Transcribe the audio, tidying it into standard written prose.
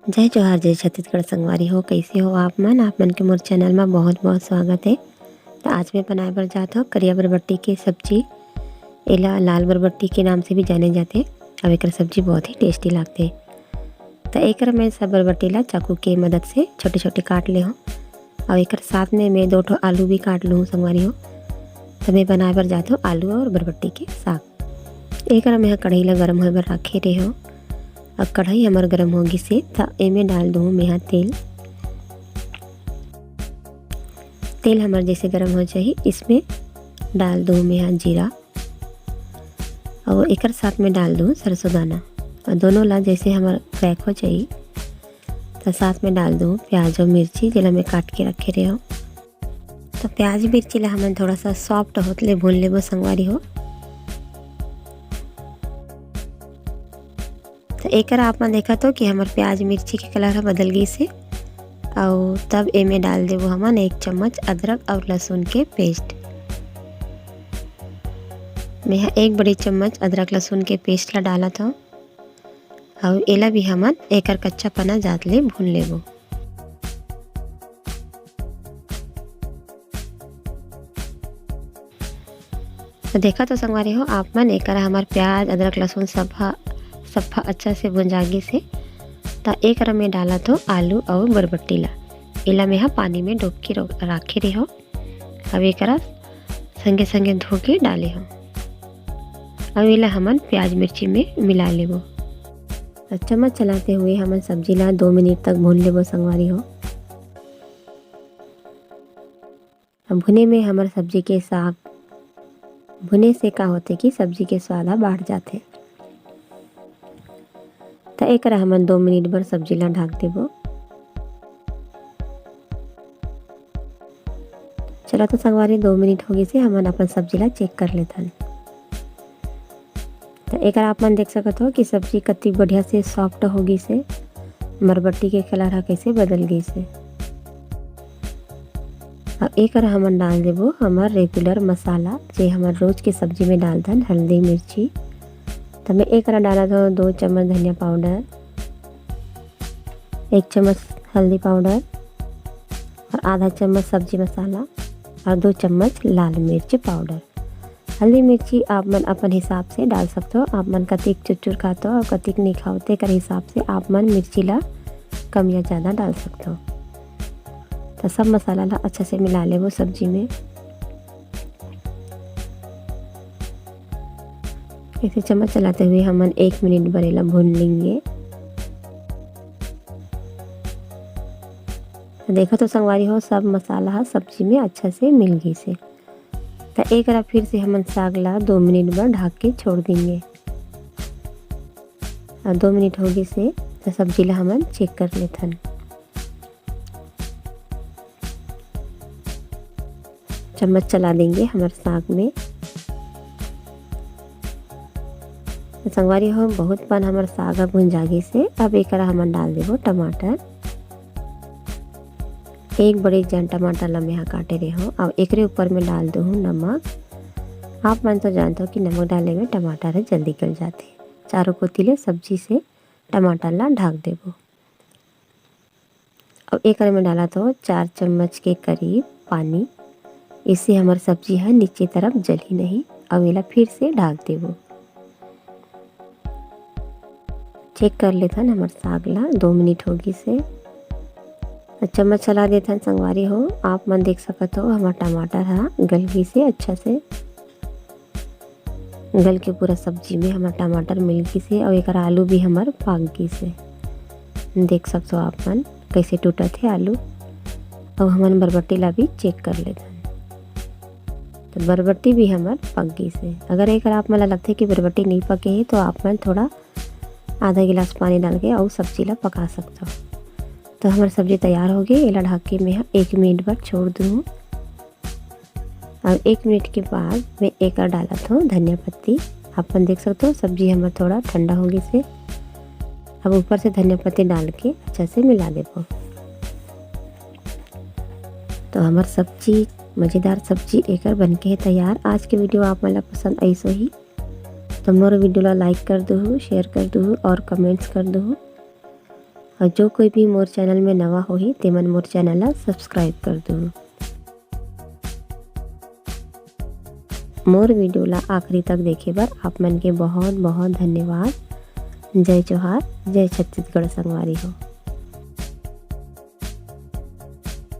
जय जोहार जय छत्तीसगढ़ संगवारी हो। कैसे हो आप मन के मोर चैनल में बहुत बहुत स्वागत है। तो आज मैं बनाए बर जात हो करिया बरबट्टी के सब्जी। एला लाल बरबट्टी के नाम से भी जाने जाते। अब एक सब्जी बहुत ही टेस्टी लगते। तो एक मैं सब बरबट्टी ला चाकू के मदद से छोटे छोटे काट ले हूँ और एक साथ में मैं 2 आलू भी काट लूँ संगवारी हो। तो मैं बनाए बर जात हूँ आलू और बरबट्टी के साग। एक मैं कढ़ाई ला गर्म होए बर रखे रहे हो। अब कढ़ाई हमार गर्म होगी से तो एमे डाल दूँ मैं तेल। तेल हमार जैसे गर्म हो जाए इसमें डाल दूँ मैं जीरा और एक साथ में डाल दूँ सरसों दाना और दोनों ला जैसे हमार क्रैक हो जाए तो साथ में डाल दूँ प्याज और मिर्ची जिला मैं काट के रखे रहे हो। तो प्याज मिर्ची ला हमें थोड़ा सा सॉफ्ट होतले भून लेबो संगवारी हो। तो एक आप मन देखा तो कि हमार प्याज मिर्ची के कलर बदल गई से और तब एमे डाल देवो हमन 1 चम्मच अदरक और लहसुन के पेस्ट। मैं 1 बड़ी चम्मच अदरक लहसुन के पेस्ट ला डाला था और एला भी हमन एकर कच्चा पना जात ले भून लेबो। तो देखा तो संगवारी हो आप मन एकर हमार प्याज अदरक लहसुन सब अच्छा से भुंजागी से तो एक में डाला तो आलू और बरबट्टी ला एला में पानी में डूब के रखे रहे हो। अब एक संगे संगे धो के डाले हो। अब एला हमन प्याज मिर्ची में मिला लेबो। तो चम्मच चलाते हुए हमन सब्जी ला 2 मिनट तक भून लेबो संगवारी हो। अब भुने में हमार सब्जी के साग भुने से का होते कि सब्जी के स्वाद बढ़ जाते। तो एक हमन 2 मिनट बर सब्जी ला ढक देबो। चलो तो संगवारी 2 मिनट हो गई से हमन अपन सब्जी ला चेक कर लेथन। तो एक आप मन देख सकत हो कि सब्जी कति बढ़िया से सॉफ्ट हो गई से बरबट्टी के कलर हा कैसे बदल गई से। अब एक हमन डाल देबो हमार रेगुलर मसाला जे हमार रोज के सब्जी में डालथन हल्दी मिर्ची। तो मैं एक डाला था 2 चम्मच धनिया पाउडर 1 चम्मच हल्दी पाउडर और आधा चम्मच सब्जी मसाला और 2 चम्मच लाल मिर्च पाउडर। हल्दी मिर्ची आप मन अपन हिसाब से डाल सकते हो। आप मन कतिक चुचुर खाते हो और कतिक नहीं खाते कर हिसाब से आप मन मिर्ची ला कम या ज़्यादा डाल सकते हो। तो सब मसाला ला अच्छा से मिला ले वो सब्जी में। इसे चम्मच चलाते हुए हमन 1 मिनट बरेला भून लेंगे। तो देखो तो संगवारी हो सब मसाला सब्जी में अच्छा से मिल गई से। तो एक बार फिर से हमन साग ला 2 मिनट बर ढक के छोड़ देंगे। और 2 मिनट हो गई से तो सब्जी ला हमन चेक कर लेथन। चम्मच चला देंगे हमारे साग में। तो संगवारी हो बहुत पन हमार साग भुन जागे से अब एक हमन डाल देबो टमाटर। 1 बड़े जन टमाटर ला मैं काटे रहे हो और एकरे ऊपर में डाल दूँ नमक। आप मन तो जानते हो कि नमक डाले में टमाटर है जल्दी गल जाते। चारों कोतिले सब्जी से टमाटर ला ढक देबो। और एक में डाला तो 4 चम्मच के करीब पानी। इससे हमार सब्जी है नीचे तरफ जली नहीं। अब एला फिर से ढक देबो। चेक कर लेथन हमार साग ला 2 मिनट होगी से। चम्मच चला देथन संगवारी हो। आप मन देख सकत हो हमार टमाटर हा गल गई से अच्छा से गल के पूरा सब्जी में हमार टमाटर मिल गई से और एक आलू भी हमार पाक गई से। देख सकते हो आप मन कैसे टूटत है आलू। और हमन बरबट्टी ला भी चेक कर लेथन। तो बरबट्टी भी हमार पक गई से। अगर एक आप मन लगते कि बरबट्टी नहीं पके है तो आप मन थोड़ा आधा गिलास पानी डाल के और सब्जी ला पका सकते हो। तो हमारी सब्जी तैयार हो गई। एला ढक के मैं 1 मिनट बाद छोड़ दूँ। और 1 मिनट के बाद मैं एक डाला था धनिया पत्ती। आप देख सकते हो सब्जी हमारा थोड़ा ठंडा हो गई से। अब ऊपर से धनिया पत्ती डाल के अच्छा से मिला देबो। तो हमार सब्जी मज़ेदार सब्जी एक बन के तैयार। आज के वीडियो आप मन पसंद आई सो ही तो मोर वीडियो ला लाइक कर दो, शेयर कर दो और कमेंट्स कर दो। और जो कोई भी मोर चैनल में नवा होही तेमन मोर चैनल ला सब्सक्राइब कर दो। मोर वीडियो ला आखिरी तक देखे बर आप मन के बहुत बहुत धन्यवाद। जय जोहार, जय छत्तीसगढ़ संगवारी हो।